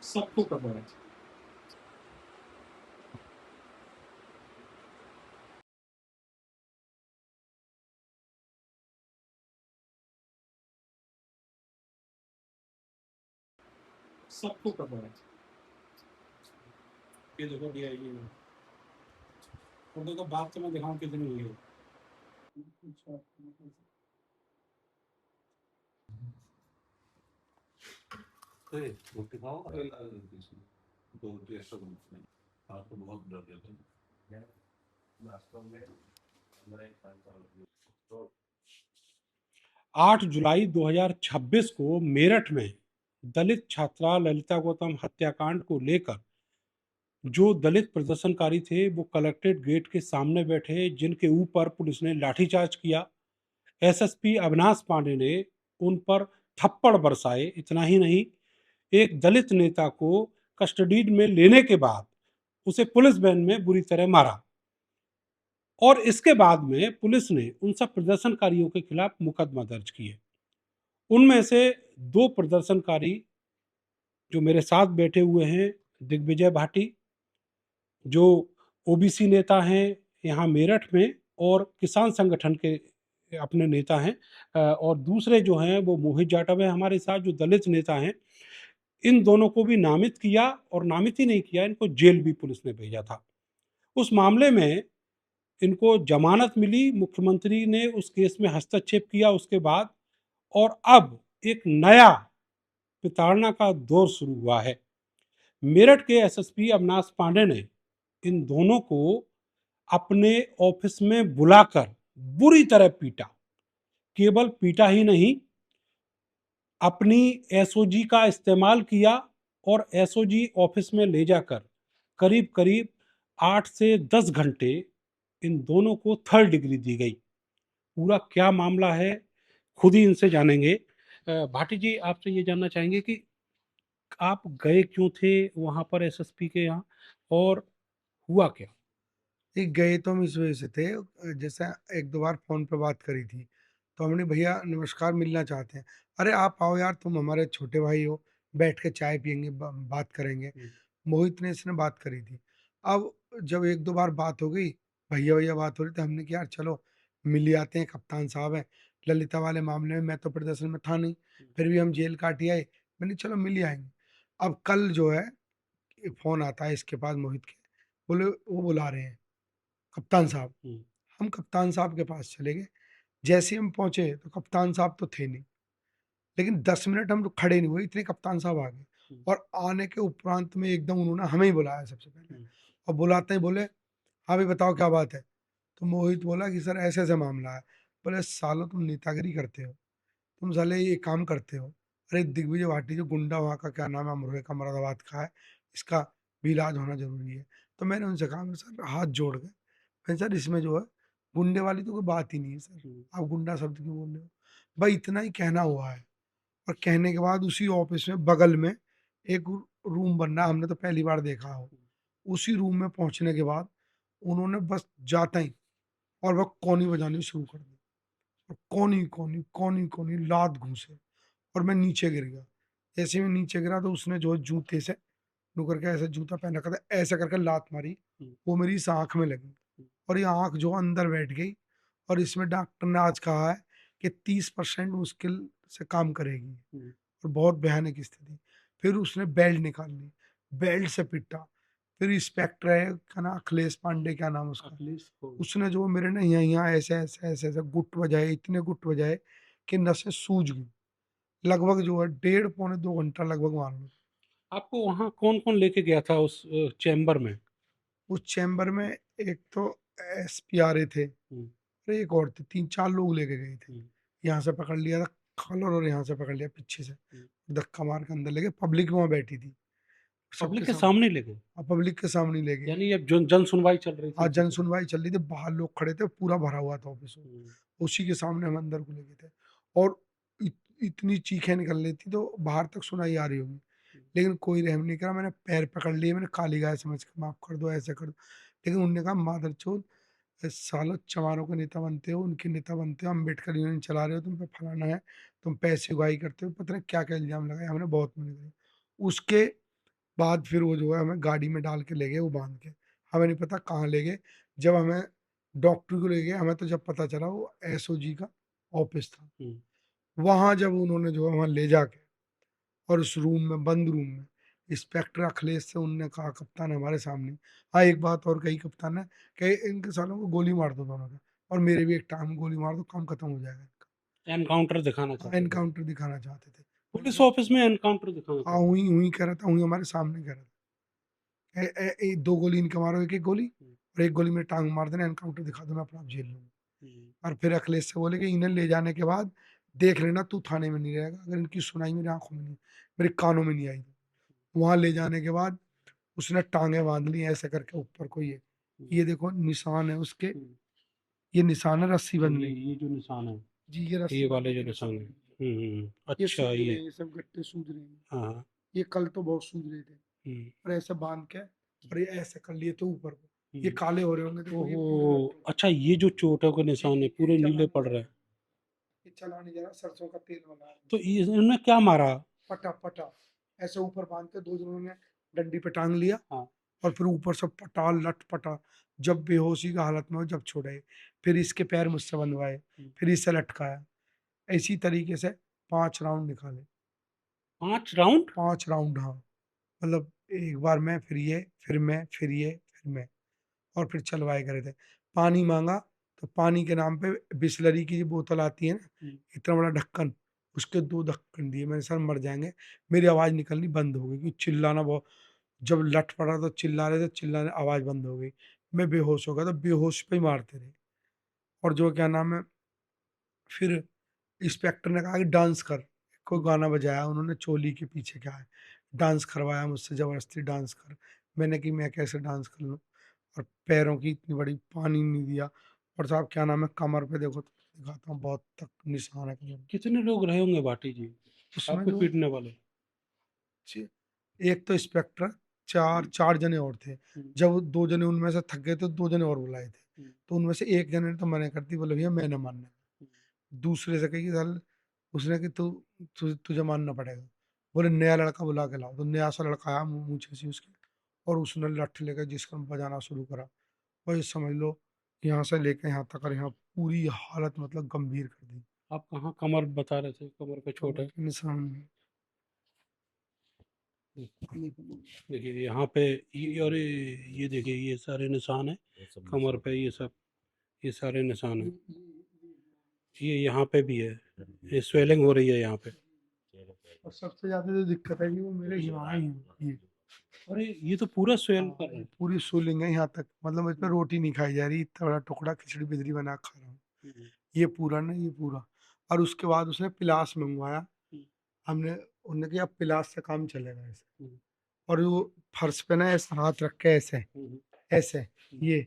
सबको पता है। सबको पता है। ये देखो डीआईजी में, और देखो बात तो मैं दिखाऊं कितनी हुई है। अरे रोटी खाओ। दो रोटी एक्स्ट्रा बनती है। आप तो बहुत डर गए थे। वास्तव में अंदर एक 8 जुलाई 2026 को मेरठ में दलित छात्रा ललिता गौतम हत्याकांड को लेकर जो दलित प्रदर्शनकारी थे वो कलेक्ट्रेट गेट के सामने बैठे, जिनके ऊपर पुलिस ने लाठीचार्ज किया। एसएसपी अविनाश पांडे ने उन पर थप्पड़ बरसाए। इतना ही नहीं, एक दलित नेता को कस्टडी में लेने के बाद उसे पुलिस वैन में बुरी तरह मारा, और इसके बाद में पुलिस ने उन सब प्रदर्शनकारियों के खिलाफ मुकदमा दर्ज किए। उनमें से दो प्रदर्शनकारी जो मेरे साथ बैठे हुए हैं, दिग्विजय भाटी, जो ओबीसी नेता हैं यहाँ मेरठ में और किसान संगठन के अपने नेता हैं, और दूसरे जो हैं वो मोहित जाटव है हमारे साथ, जो दलित नेता हैं। इन दोनों को भी नामित किया, और नामित ही नहीं किया, इनको जेल भी पुलिस ने भेजा था। उस मामले में इनको जमानत मिली, मुख्यमंत्री ने उस केस में हस्तक्षेप किया उसके बाद, और अब एक नया प्रताड़ना का दौर शुरू हुआ है। मेरठ के एसएसपी अविनाश पांडे ने इन दोनों को अपने ऑफिस में बुलाकर बुरी तरह पीटा। केवल पीटा ही नहीं, अपनी एसओजी का इस्तेमाल किया, और एसओजी ऑफिस में ले जाकर करीब करीब 8 से 10 घंटे इन दोनों को थर्ड डिग्री दी गई। पूरा क्या मामला है खुद ही इनसे जानेंगे। भाटी जी, आपसे ये जानना चाहेंगे कि आप गए क्यों थे वहां पर एसएसपी के यहाँ, और हुआ क्या? नहीं, गए तो हम इस वजह से थे, जैसे एक दो बार फोन पे बात करी थी, तो हमने भैया नमस्कार मिलना चाहते हैं। अरे आप आओ यार, तुम हमारे छोटे भाई हो, बैठ के चाय पियेंगे, बात करेंगे। मोहित ने इसने बात करी थी। अब जब एक दो बार बात हो गई, भैया भैया बात हो रही, तो हमने कहा यार चलो मिल ही आते हैं, कप्तान साहब हैं। ललिता वाले मामले में मैं तो प्रदर्शन में था नहीं, फिर भी हम जेल काट ही आए, मैंने चलो मिल ही आएंगे। अब कल जो है फोन आता है इसके पास मोहित के, बोले वो बुला रहे हैं कप्तान साहब। हम कप्तान साहब के पास चले गए। जैसे ही हम पहुंचे तो कप्तान साहब तो थे नहीं, लेकिन 10 मिनट हम लोग खड़े नहीं हुए, इतने कप्तान साहब आ गए। और आने के उपरांत में एकदम उन्होंने हमें ही बुलाया सबसे पहले, और बुलाते ही बोले हाँ भाई बताओ क्या बात है। तो मोहित बोला कि सर ऐसे ऐसे मामला है। बोले सालो तुम नेतागिरी करते हो, तुम साले ये काम करते हो। अरे दिग्विजय भाटी जो गुंडा वहाँ का क्या नाम है, अमरोहे का, मुरादाबाद का है, इसका भी इलाज होना जरूरी है। तो मैंने उनसे कहा सर हाथ जोड़ गए, मैं सर इसमें जो है गुंडे वाली तो कोई बात ही नहीं है सर, आप गुंडा शब्द क्यों बोल रहे हो। भाई इतना ही कहना हुआ है। और कहने के बाद उसी ऑफिस में बगल में एक रूम बनना, हमने तो पहली बार देखा हो। उसी रूम में पहुंचने के बाद उन्होंने बस जाता ही और वह कोनी बजानी शुरू कर दी, और कोनी कोनी कोनी कोनी लात घूसे, और मैं नीचे गिर गया। जैसे ही मैं नीचे गिरा तो उसने जो है जूते से नु करके, ऐसे जूता पहन रखा था, ऐसे करके लात मारी। वो मेरी इस आंख में लगी, और ये आंख जो अंदर बैठ गई। और इसमें डॉक्टर ने आज कहा है कि 30% मुश्किल से काम करेगी, और बहुत भयानक स्थिति। फिर उसने बेल्ट निकाल ली, बेल्ट से पिटा। फिर इंस्पेक्टर है क्या नाम, अखिलेश पांडे क्या नाम उसका, उसने जो मेरे ना यहाँ यहाँ ऐसे ऐसे ऐसे ऐसे गुट बजाए, इतने गुट बजाए कि नसें सूज गई। लगभग जो है 1.5 पौने 2 घंटा लगभग मान लो। आपको वहाँ कौन कौन लेके गया था उस चैम्बर में? उस चैम्बर में एक तो एसपी आ रहे थे, अरे एक और थे, 3 4 लोग लेके गए थे। यहाँ से पकड़ लिया था कॉलर, और यहाँ से पकड़ लिया पीछे से, धक्का मार के अंदर ले गए। पब्लिक वहाँ बैठी थी पब्लिक सबके के सामने, सामने ले गए? और पब्लिक के सामने ले गए। यानी अब जन सुनवाई चल रही थी आज उसी जन पे? सुनवाई चल रही थी, बाहर लोग खड़े थे, पूरा भरा हुआ था ऑफिस में। उसी के सामने हम अंदर को ले गए थे। और इतनी चीखें निकल रही थी, तो बाहर तक सुनाई आ रही होगी, लेकिन कोई रहम नहीं करा। मैंने पैर पकड़ लिए, मैंने काली गाय समझ के माफ कर दो, ऐसे कर दो। लेकिन उन्होंने कहा मादरचोद, सालों चमारों के नेता बनते हो, उनके नेता बनते हो, अम्बेडकर यूनियन चला रहे हो, तुम पे फलाना है, तुम पैसे उगाही करते हो, पता नहीं क्या क्या इल्जाम लगाए। हमने बहुत मना किया। उसके बाद फिर वो जो है हमें गाड़ी में डाल के ले गए वो बांध के, हमें नहीं पता कहाँ ले गए। जब हमें डॉक्टर को ले गए हमें तो जब पता चला वो एसओजी का ऑफिस था। वहाँ जब उन्होंने जो है वहाँ ले जाके और उस रूम में बंद रूम में इंस्पेक्टर अखिलेश से उनने कहा कप्तान हमारे सामने, हाँ एक बात और कही कप्तान ने कि इनके सालों को गोली मार दो दोनों को, और मेरे भी एक टांग में गोली मार दो, काम खत्म हो जाएगा इनका। एनकाउंटर दिखाना चाहते थे। एनकाउंटर दिखाना चाहते थे। पुलिस ऑफिस में एनकाउंटर दिखाना हाँ चाहते हुई हुई कह रहा था, हुई हमारे सामने कह रहा था दो गोली इनके मारो, एक एक गोली, थे। और एक गोली में टांग मार देना, एनकाउंटर दिखा दो, मैं अपना आप जेल लूंगा। हम्म, और फिर अखिलेश से बोले कि इन्हें ले जाने के बाद देख लेना तू थाने में नहीं रहेगा, अगर इनकी सुनाई मेरी आंखों में नहीं, मेरे कानों में नहीं आई। वहां ले जाने के बाद उसने टांगे बांध ली ऐसे करके ऊपर को, ये देखो निशान है उसके, हम्म। ये निशान है रस्सी बंधने की। ये जो निशान है, जी ये रस्सी ये वाले बांधने जो के निशान निशान है। है। ये अच्छा सूज रहे ये। हैं, ये सब गट्टे सूज रहे हैं। हाँ हाँ। ये कल तो बहुत सूज रहे थे, हम्म, और ऐसे बांध के और ये ऐसे कर लिए तो ऊपर को, ये हम्म। काले हो रहे होंगे, देखो ये पूरे ओहो, लट्टू। अच्छा ये जो चोटों के जी निशान है जी पूरे ये चला नीले नहीं पड़ जा रहे रहा, हैं। ये चला नहीं जा रहा, सरसों का तेल बना है। तो इन्होंने क्या मारा? पटा पटा ऐसे ऊपर बांध के दो जनों ने डंडी पे टांग लिया, हाँ। और फिर ऊपर से पटा लट पटा, जब बेहोशी की हालत में हो जब छोड़े, फिर इसके पैर मुझसे बंधवाए, फिर इसे लटकाया, इसी तरीके से 5 राउंड निकाले। 5 राउंड? 5 राउंड हाँ, मतलब एक बार मैं, फिर ये, फिर मैं, फिर ये, फिर मैं, और फिर चलवाए करे थे। पानी मांगा तो पानी के नाम पे बिस्लरी की जो बोतल आती है ना, इतना बड़ा ढक्कन, उसके 2 ढक्कन दिए, मैंने सर मर जाएंगे। मेरी आवाज़ निकलनी बंद हो गई क्योंकि चिल्लाना बहुत, जब लट पड़ा तो चिल्ला रहे थे, चिल्लाने आवाज़ बंद हो गई, मैं बेहोश हो गया, तो बेहोश पे ही मारते रहे। और जो क्या नाम है, फिर इंस्पेक्टर ने कहा कि डांस कर, कोई गाना बजाया उन्होंने, चोली के पीछे क्या है, डांस करवाया मुझसे ज़बरदस्ती, डांस कर। मैंने कि मैं कैसे डांस कर लूँ, और पैरों की इतनी बड़ी पानी नहीं दिया। और साहब क्या नाम है, कमर पे देखो तो दिखाता हूँ, बहुत तक निशान है कमर में। कितने लोग रहे होंगे भाटी जी उसमें आपको जो पीटने वाले? एक तो इंस्पेक्टर, चार चार जने और थे। हम्म, जब 2 जने उनमें से थक गए तो 2 जने और बुलाए थे, हम्म, तो उनमें से एक जने ने तो मना कर दी, बोले भैया मैं न मानने। दूसरे से कही साल, उसने कि तुझे मानना पड़ेगा। बोले नया लड़का बुला के लाओ, तो नया सा लड़का आया, मूछे सी उसकी, और उसने लठ लेकर जिसका बजाना शुरू करा, और ये समझ लो यहाँ से लेके यहाँ तक, और यहाँ पूरी हालत मतलब गंभीर कर दी। आप कहाँ कमर बता रहे थे, कमर पे चोट कमर है? के निशान में। देखिए यहाँ पे ये, और ये देखिए ये सारे निशान है कमर पे, ये सब, ये सारे निशान है। ये यहाँ पे भी है, ये स्वेलिंग हो रही है यहाँ पे। और सबसे ज्यादा जो दिक्कत है कि वो मेरे यहाँ ही है, ये अरे ये तो पूरा स्वेल कर हाँ, रहा ये है। पूरी सूलिंग है यहाँ तक, मतलब इस पे रोटी नहीं खाई जा रही, इतना बड़ा टुकड़ा खिचड़ी बिजरी बना के खा रहा हूँ। हम्म, ये पूरा ना, ये पूरा। और उसके बाद उसने पिलास मंगवाया, हम्म, हमने, उन्होंने कहा अब पिलास से काम चलेगा ऐसे। हम्म, और वो फर्श पे ना ऐसे हाथ रख के ऐसे, हम्म। ऐसे, ये,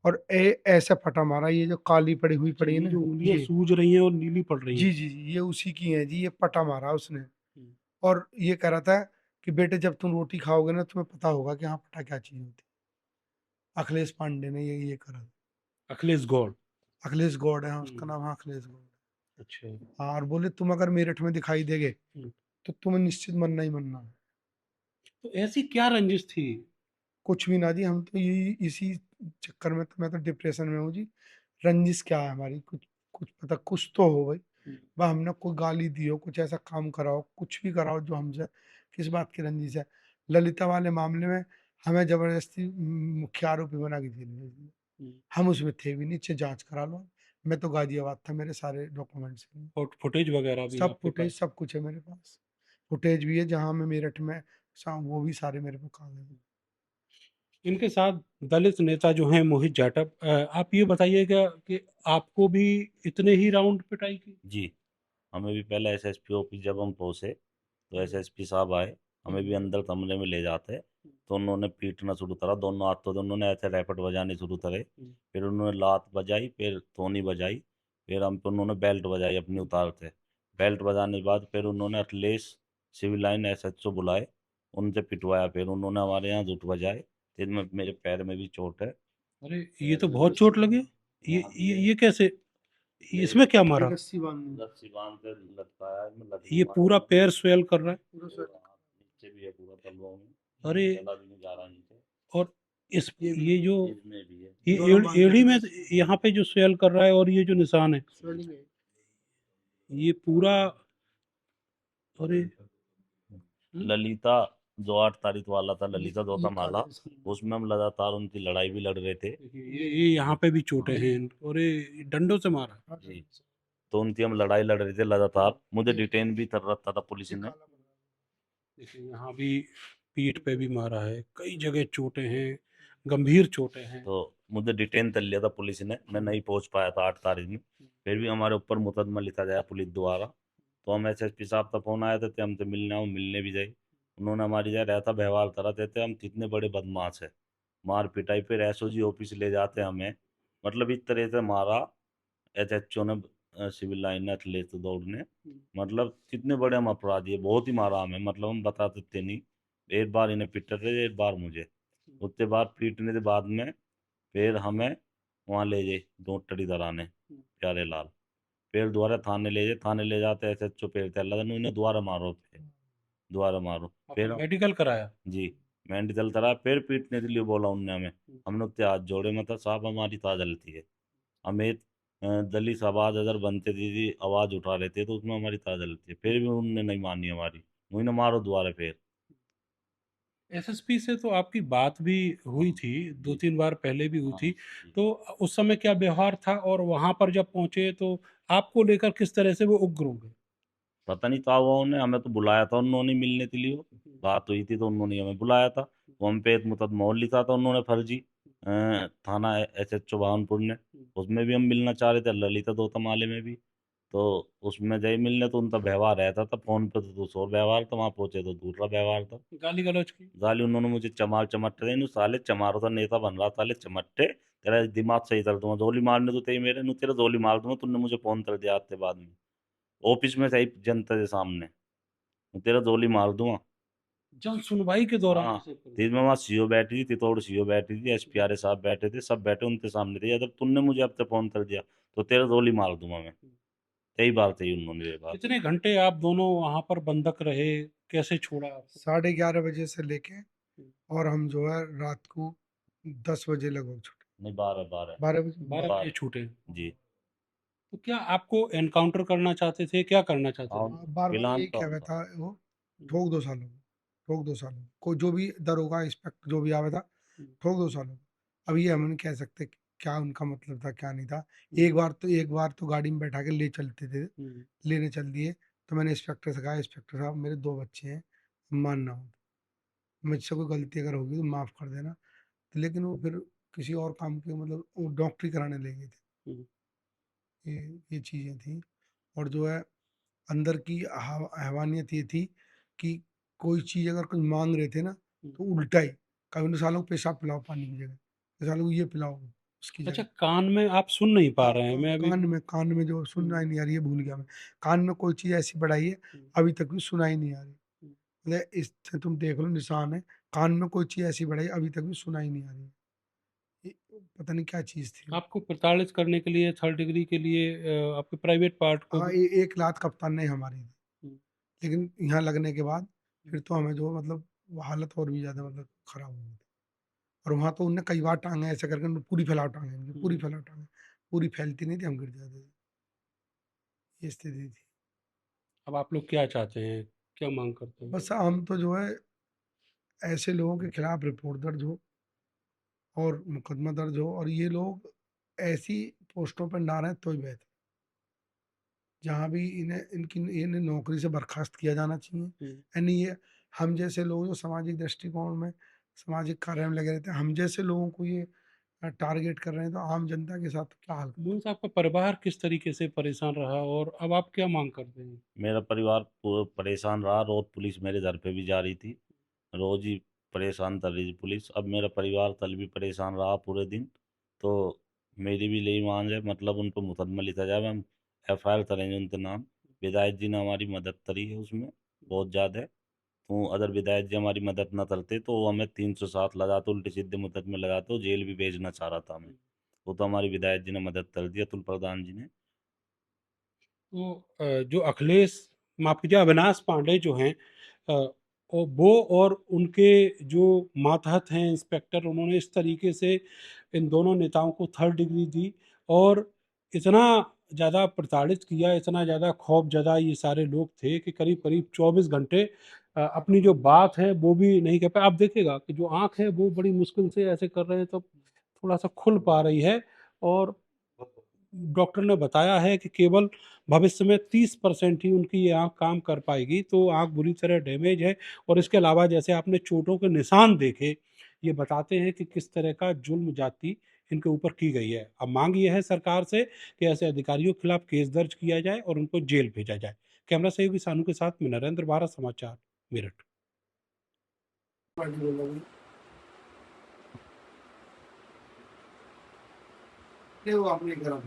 और ऐसे फटा मारा, ये जो काली पड़ी हुई अच्छा पड़ी है ये ना, जो उंगलियां ये, सूज रही हैं और नीली पड़ रही जी हैं। जी जी ये उसी की है जी, ये पटा मारा उसने। हम्म, और ये कह रहा था कि बेटे जब तुम रोटी खाओगे ना तुम्हें पता होगा कि हाँ पटा क्या चीज होती है। अखिलेश पांडे ने ये करा। अखिलेश गौड़। अखिलेश गौड़ है, हाँ, उसका हम्म, नाम है अखिलेश गौड़। अच्छा। हाँ, और बोले तुम अगर मेरठ में दिखाई देगे हम्म, तो तुम्हें निश्चित मरना ही मरना है। तो ऐसी क्या रंजिश थी? कुछ भी ना जी, हम तो ये इसी चक्कर में, तो मैं तो डिप्रेशन में हूँ जी। रंजिश क्या है हमारी, कुछ कुछ पता, कुछ तो हो भाई, हम्म, वह हमने कोई गाली दी हो, कुछ ऐसा काम कराओ, कुछ भी कराओ जो हमसे, किस बात की रंजिश है। ललिता वाले मामले में हमें जबरदस्ती मुख्य आरोपी बना के जेल भेज दिया, हम्म। हम उसमें थे भी, नीचे जांच करा लो। मैं तो गाजियाबाद था, मेरे सारे डॉक्यूमेंट्स हैं, और फुटेज वगैरह भी सब आपके फुटेज पास? सब कुछ है मेरे पास। फुटेज भी है जहाँ मैं मेरठ में, वो भी सारे मेरे पास कागज हैं। इनके साथ दलित नेता जो हैं मोहित जाटव, आप ये बताइएगा कि आपको भी इतने ही राउंड पिटाई की? जी, हमें भी पहले एसएसपी ऑफिस जब हम पहुंचे तो एसएसपी साहब आए, हमें भी अंदर कमरे में ले जाते, तो उन्होंने पीटना शुरू करा, दोनों हाथों से उन्होंने ऐसे रैपट बजाने शुरू करे, फिर उन्होंने लात बजाई, फिर थोनी बजाई, फिर हम पे उन्होंने बेल्ट बजाई अपनी उतारते, बेल्ट बजाने के बाद फिर उन्होंने अखिलेश सिविल लाइन एसएचओ बुलाए, उनसे पिटवाया, फिर उन्होंने हमारे यहाँ जूट बजाए, जिनमें मेरे पैर में भी चोट है। अरे ये तो बहुत चोट लगे। ये कैसे, इसमें क्या ये मारा? रस्सी बांधनी, रस्सी बांध कर लटकाया है, मैं लकड़ी ये मारी, पूरा पैर स्वेल कर रहा है। पूरा और नीचे भी है पूरा तलवों में। अरे चला भी नहीं जा रहा नीचे। और इस ये भी ये जो इसमें भी है। ये दोनों बांध एड़ी में के यहाँ पे जो स्वेल कर रहा है और ये जो निशान है swelling है। ये पूरा। अरे ललिता जो 8 तारीख वाला था, ललिता ये दौता माला, काला इसका। उसमें हम लगातार उनकी लड़ाई भी लड़ रहे थे। ये यहाँ पे भी चोटें हैं और ये डंडों से मारा। जी, तो उनकी हम लड़ाई लड़ रहे थे लगातार। मुझे डिटेन भी कर रखा था पुलिस ये ने। काला बना है। देखिए यहाँ भी पीठ पे भी मारा है, कई जगह चोटें हैं, गंभीर चोटें हैं। तो मुझे डिटेन कर लिया था पुलिस ने, मैं नहीं पहुंच पाया था 8 तारीख में। फिर भी हमारे ऊपर मुकदमा लिखा गया पुलिस द्वारा। तो हम एसएसपी साहब तक फोन आए थे, हमसे मिलने आओ, मिलने भी गए। उन्होंने हमारी जगह रहता व्यवहार करा देते, हम कितने बड़े बदमाश है, मार पिटाई, फिर एसओजी ऑफिस ले जाते हमें। मतलब इस तरह से मारा एसएचओ ने, सिविल लाइन ने, अखिलेश दौड़ ने। मतलब कितने बड़े हम अपराधी है, बहुत ही मारा हमें, मतलब हम बता सकते नहीं। एक बार इन्हें पिट रहे, एक बार मुझे। उसके बाद पीटने के बाद में फिर हमें वहाँ ले गए डॉक्टरी कराने, प्यारे लाल। फिर दोबारा थाने ले गए, थाने ले जाते एसएचओ फिर तल्ला इन्हें दोबारा मारो, फिर दोबारा मारो। फिर मेडिकल कराया। जी, मेडिकल करा, फिर पीटने के लिए बोला उनने हमें। हमने उससे हाथ जोड़े, मतलब साहब हमारी क्या गलती है, हमें दलित आवाज अगर बनते थी, आवाज उठा रहे थे, तो उसमें हमारी क्या गलती है। फिर भी उनने नहीं मानी हमारी, उन्हें मारो दोबारा फिर। एसएसपी से तो आपकी बात भी हुई थी, दो तीन बार पहले भी हुई हाँ थी। जी। तो उस समय क्या व्यवहार था और वहां पर जब पहुंचे तो आपको लेकर किस तरह से वो उग्र हो गए? पता नहीं था वो, उन्होंने हमें तो बुलाया था उन्होंने मिलने के लिए, बात हुई थी तो उन्होंने हमें बुलाया था। वो हम पे एक मुकदमा और लिखा था उन्होंने फर्जी, थाना एसएचओ भावनपुर ने। उसमें भी हम मिलना चाह रहे थे, ललिता दौता माले में भी। तो उसमें जय मिलने तो उनका व्यवहार रहता था, फोन पे तो दूसरा व्यवहार था, वहां पहुंचे तो दूसरा व्यवहार था। गाली गलौज की? गाली उन्होंने मुझे चमार चमट्टे देने, साले चमारों का नेता बन रहा, साले चमट्टे, तेरा दिमाग सही कर दूंगा, गोली मारने तो तेरी मेरे नु तेरा गोली मार दूंगा, तुमने मुझे फोन कर दिया आज के बाद में, ऑफिस में सही जनता के सामने, तेरा गोली मार दूंगा। जन सुनवाई के दौरान हाँ, ऐसे करें? तीन में वहाँ सीओ बैठी थी, तितौड़ सीओ बैठी थी, एसपीआर साहब बैठे थे, सब बैठे उनके सामने थे। अगर तुमने मुझे अब तक फोन कर दिया तो तेरा गोली मार दूंगा मैं। यही बात है उन्होंने, ये बात। कितने घंटे आप दोनों वहां पर बंधक रहे, कैसे छोड़ा आपको? 11:30 बजे से लेके और हम जो है रात को 10 बजे लगभग छूटे। नहीं, 12 12 12 बजे 12 बजे छूटे? जी। तो क्या आपको एनकाउंटर करना चाहते थे, क्या करना चाहते हाँ, थे? बार बार प्लान यही तो कह रहा था। था वो, ठोक दो सालों को, ठोक दो सालों को। कोई जो भी दरोगा इंस्पेक्टर जो भी आया था, ठोक दो सालों को। अब ये हम नहीं कह सकते कि क्या उनका मतलब था क्या नहीं था। एक बार तो गाड़ी में बैठा के ले चलते थे, लेने चल दिए। तो मैंने इंस्पेक्टर से कहा, इंस्पेक्टर साहब मेरे 2 बच्चे हैं, मानना हो तो मुझसे कोई गलती अगर होगी तो माफ़ कर देना। लेकिन वो फिर किसी और काम के मतलब वो डॉक्टरी कराने ले गए थे। ये ये चीज़ें थी। और जो है अंदर की हैवानियत ये थी कि कोई चीज़ अगर कुछ माँग रहे थे ना, तो उल्टा ही, कभी तो सालों को पेशाब पिलाओ पानी की जगह, तो सालों को ये पिलाओ उसकी अच्छा, जगह। कान में आप सुन नहीं पा रहे हैं? मैं अभी कान में जो सुनना ही नहीं आ रही है, भूल गया मैं। कान में कोई चीज़ ऐसी बढ़ाई है, अभी तक भी सुनाई नहीं आ रही। मतलब इससे तुम देख लो निशान है, कान में कोई चीज़ ऐसी बढ़ाई अभी तक भी सुनाई नहीं आ रही है। ये पता नहीं क्या चीज़ थी वो। आपको प्रताड़ित करने के लिए थर्ड डिग्री के लिए आपके प्राइवेट पार्ट को हाँ, भी। एक लात कप्तान ने हमारी दी। हम्म, लेकिन यहाँ लगने के बाद फिर तो हमें जो मतलब वो हालत और भी ज़्यादा मतलब खराब हो गई थी। और वहाँ तो उनने कई बार टाँगे ऐसे करके उन्होंने पूरी फैलाव टाँगे इनकी, पूरी फैलाव टाँगे। पूरी फैलती नहीं थी, हम गिर जाते थे। ये स्थिति थी। अब आप लोग क्या चाहते हैं, क्या मांग करते हैं? बस हम तो जो है ऐसे लोगों के खिलाफ रिपोर्ट दर्ज हो और मुकदमा दर्ज हो और ये लोग ऐसी पोस्टों पर ना रहें तो ही बेहतर। जहाँ भी इन्हें नौकरी से बर्खास्त किया जाना चाहिए। यानी ये हम जैसे लोग जो सामाजिक दृष्टिकोण में सामाजिक कार्य में लगे रहते हैं, हम जैसे लोगों को ये टारगेट कर रहे हैं, तो आम जनता के साथ क्या हाल। मूल आपका परिवार किस तरीके से परेशान रहा और अब आप क्या मांग करते हैं? मेरा परिवार पूरा परेशान रहा, रोज पुलिस मेरे घर पे भी जा रही थी, रोज ही परेशान कर रही थी पुलिस। अब मेरा परिवार कल भी परेशान रहा पूरे दिन। तो मेरी भी यही मांग है, मतलब उन पर मुकदमा लिखा जाए, हम एफआईआर करेंगे उनके नाम। विधायक जी ने हमारी मदद करी है उसमें बहुत ज़्यादा। तो अगर विधायक जी हमारी मदद न करते तो वो हमें 307 लगाते, उल्टे सीधे मुकदमे लगाते, वो जेल भी भेजना चाह रहा था हमें। वो तो हमारी विधायक जी ने मदद कर दिया, अतुल प्रधान जी ने। तो जो अखिलेश, माफ कीजिए, अविनाश पांडे जो हैं, और वो और उनके जो मातहत हैं इंस्पेक्टर, उन्होंने इस तरीके से इन दोनों नेताओं को थर्ड डिग्री दी और इतना ज़्यादा प्रताड़ित किया, इतना ज़्यादा खौफज़दा ये सारे लोग थे कि करीब-करीब 24 घंटे अपनी जो बात है वो भी नहीं कह पाए। आप देखिएगा कि जो आँख है वो बड़ी मुश्किल से ऐसे कर रहे हैं, तब थोड़ा-सा खुल पा रही है और डॉक्टर ने बताया है कि केवल भविष्य में 30% ही उनकी ये आँख काम कर पाएगी, तो आँख बुरी तरह डैमेज है और इसके अलावा जैसे आपने चोटों के निशान देखे, ये बताते हैं कि किस तरह का जुल्म जाति इनके ऊपर की गई है। अब माँग ये है सरकार से कि ऐसे अधिकारियों के खिलाफ केस दर्ज किया जाए और उनको जेल भेजा जाए। कैमरा सहयोगी सानू के साथ मैं नरेंद्र, भारत समाचार, मेरठ। नहीं, वो आपने करा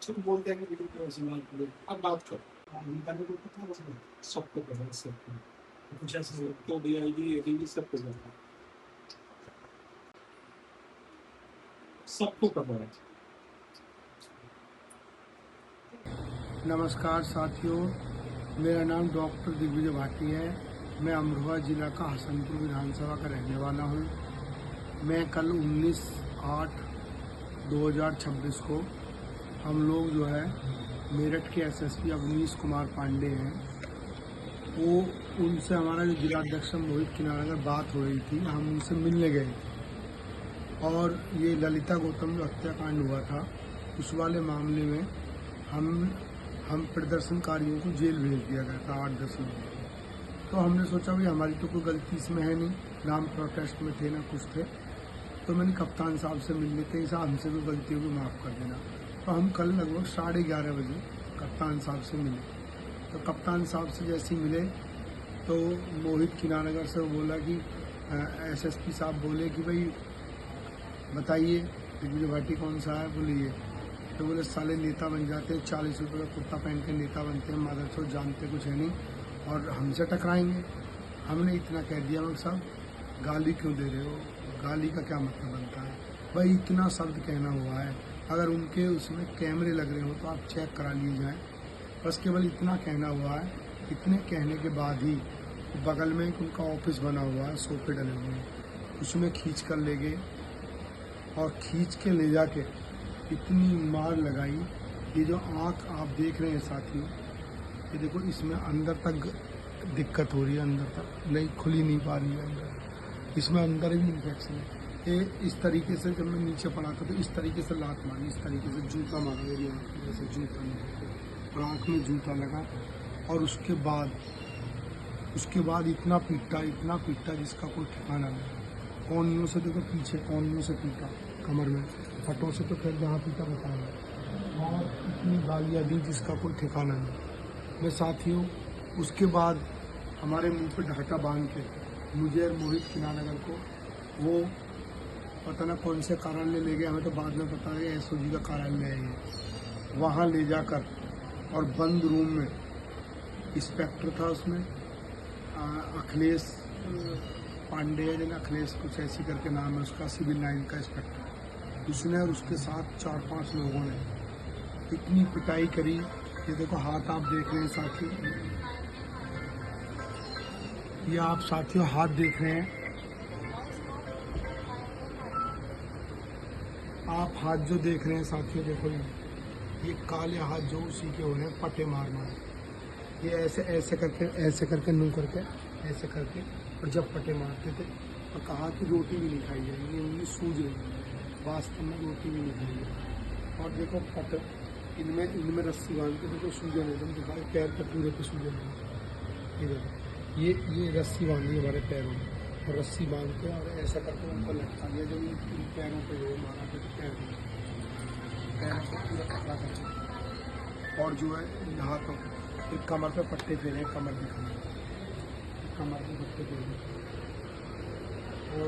सब बोलते हैं कि वीडियो को ऐसे मार दे। अब बात करो निकालने को कितना मसला है? सबको पता है, सबको कुछ ऐसे तो डीआईजी एडीजी सबको पता है, सबको पता है। नमस्कार साथियों, मेरा नाम डॉक्टर दिग्विजय भाटी है। मैं अमरोहा जिला का हसनपुर विधानसभा का रहने वाला हूँ। मैं कल 19/8/2026 को हम लोग जो है मेरठ के एसएसपी अवनीश कुमार पांडे हैं, वो उनसे हमारा जो जिलाध्यक्ष मोहित किनारा बात हो रही थी, हम उनसे मिलने गए और ये ललिता गौतम जो हत्याकांड हुआ था उस वाले मामले में हम प्रदर्शनकारियों को जेल भेज दिया गया था 8-10 लोगों को। तो हमने सोचा भाई हमारी तो कोई गलती इसमें है नहीं, नाम प्रोटेस्ट में थे ना कुछ थे, तो मैंने कप्तान साहब से मिल लेते हैं, साहब हमसे कोई गलती होगी माफ़ कर देना। तो हम कल लगभग 11:30 बजे कप्तान साहब से मिले। तो कप्तान साहब से जैसे ही मिले तो मोहित किनानगर से बोला कि एसएसपी साहब बोले कि भाई बताइए दिग्विजय भाटी कौन सा है? बोले ये। तो बोले साले नेता बन जाते हैं, 40 रुपये का कुर्ता पहन के नेता बनते हैं, मादर चौथ जानते कुछ है नहीं और हमसे टकराएंगे। हमने इतना कह दिया मगर साहब गाली क्यों दे रहे हो? गाली का क्या मतलब बनता है? भाई इतना शब्द कहना हुआ है, अगर उनके उसमें कैमरे लग रहे हो तो आप चेक करा लिए जाएँ। बस केवल इतना कहना हुआ है। इतने कहने के बाद ही बगल में एक उनका ऑफिस बना हुआ है, सोफे डले हुए हैं, उसमें खींच कर ले गए और खींच के ले जाके इतनी मार लगाई। ये जो आँख आप देख रहे हैं साथियों, ये देखो इसमें अंदर तक दिक्कत हो रही है, अंदर तक नहीं खुली नहीं पा रही है अंदर, इसमें अंदर भी इन्फेक्शन है। ये इस तरीके से जब मैं नीचे पड़ा था तो इस तरीके से लात मारी, इस तरीके से जूता मारा मेरी आँख में, जैसे जूता और आँख में जूता लगा और उसके बाद इतना पीटा जिसका कोई ठिकाना नहीं। कोनियों से देखो, पीछे कोनियों से पीटा, कमर में फटों से तो फिर जहाँ पीटा बताया, और इतनी गालियाँ दी जिसका कोई ठिकाना नहीं। मैं साथियों उसके बाद हमारे मुंह पे ढाका बांध के मुझे और मोहित किनानगर को वो पता ना कौन से कार्यालय ले गए, हमें तो बाद में पता है एसओजी का कार्यालय है ये, वहाँ ले जाकर और बंद रूम में इंस्पेक्टर था, उसमें अखिलेश पांडे है, अखिलेश कुछ ऐसी करके नाम है उसका, सिविल लाइन का इंस्पेक्टर, उसने और उसके साथ 4-5 लोगों ने इतनी पिटाई करी। ये देखो हाथ आप देख रहे हैं साथियों, ये आप साथियों हाथ देख रहे हैं, आप हाथ जो देख रहे हैं साथियों, देखो ये काले हाथ जो उसी के हो रहे हैं, पटे मार मार, ये ऐसे करके नू करके ऐसे करके, और जब पटे मारते थे और कहा कि रोटी भी नहीं खाई जाएगी, उंगली सूज रही है, वास्तव में रोटी भी नहीं खाई जाएगी। और देखो पट इनमें रस्सी बांध के देखो, सूजन एकदम दिखाई, पैर पर पूरे पे सूजन है। ये देखो ये रस्सी बांधी हमारे पैरों में, और रस्सी बांध के और ऐसा करके ऊपर लटका दिया, जब इन पैरों पर जो मारा था तो पैरों को पूरा पकड़ा करके, और जो है हाथों एक कमर पे पट्टे फेरे, कमर दिखाने, कमर पे पट्टे फेरे, और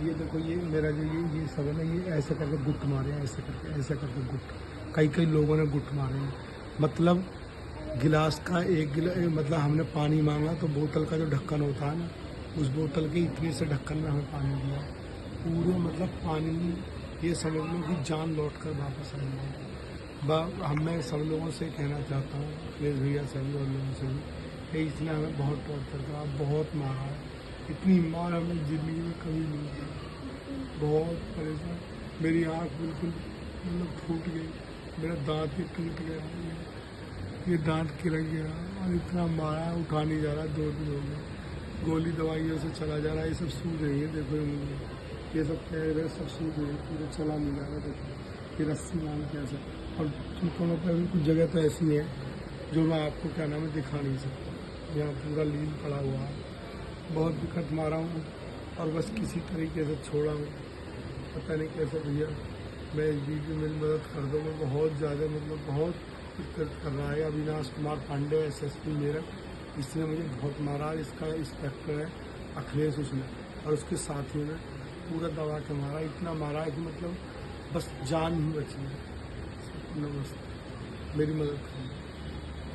ये देखो ये मेरा जो ये सब है ना, ये ऐसे करके गुट मारे, ऐसे करके गुट, कई लोगों ने गुट मारे हैं। मतलब गिलास का मतलब हमने पानी मांगा तो बोतल का जो ढक्कन होता है ना, उस बोतल के इतने से ढक्कन में हमें पानी दिया, पूरे मतलब पानी, ये समझ लो कि जान लौट कर वापस आई है। मैं सब लोगों से कहना चाहता हूँ, अखिलेश भैया सभी और लोगों से भी, कि इसने हमें बहुत टॉर्चर करा, बहुत मारा है। इतनी मार हमें ज़िंदगी में कभी नहीं दी। बहुत परेशान, मेरी आँख बिल्कुल मतलब फूट गई, मेरा दांत भी टूट गया, ये दांत किरक गया, और इतना मारा, उठा नहीं जा रहा, 2 दिन हो गए। गोली दवाइयों से चला जा रहा है, ये सब सूझ रही है, देखो ये मुझे, ये सब कह रहे सब सूझ रही है, पूरे चला नहीं जा रहा, देखो ये रस्सी मान कैसे। और चिकनों पर भी कुछ जगह तो ऐसी है जो मैं आपको क्या नाम है दिखा नहीं सकता, यहाँ पूरा लील पड़ा हुआ है। बहुत दिक्कत मारा हूँ और बस किसी तरीके से छोड़ा हूँ, पता नहीं कैसे। भैया मैं इस बीच में मेरी मदद कर दो, मैं बहुत ज़्यादा मतलब बहुत दिक्कत कर रहा है। अविनाश कुमार पांडे SSP मेरठ, इसने मुझे बहुत मारा, इसका इंस्पेक्टर है अखिलेश, उसने और उसके साथियों ने पूरा दबा के मारा, इतना मारा है कि मतलब बस जान ही बची है। नमस्ते, मेरी मदद करें।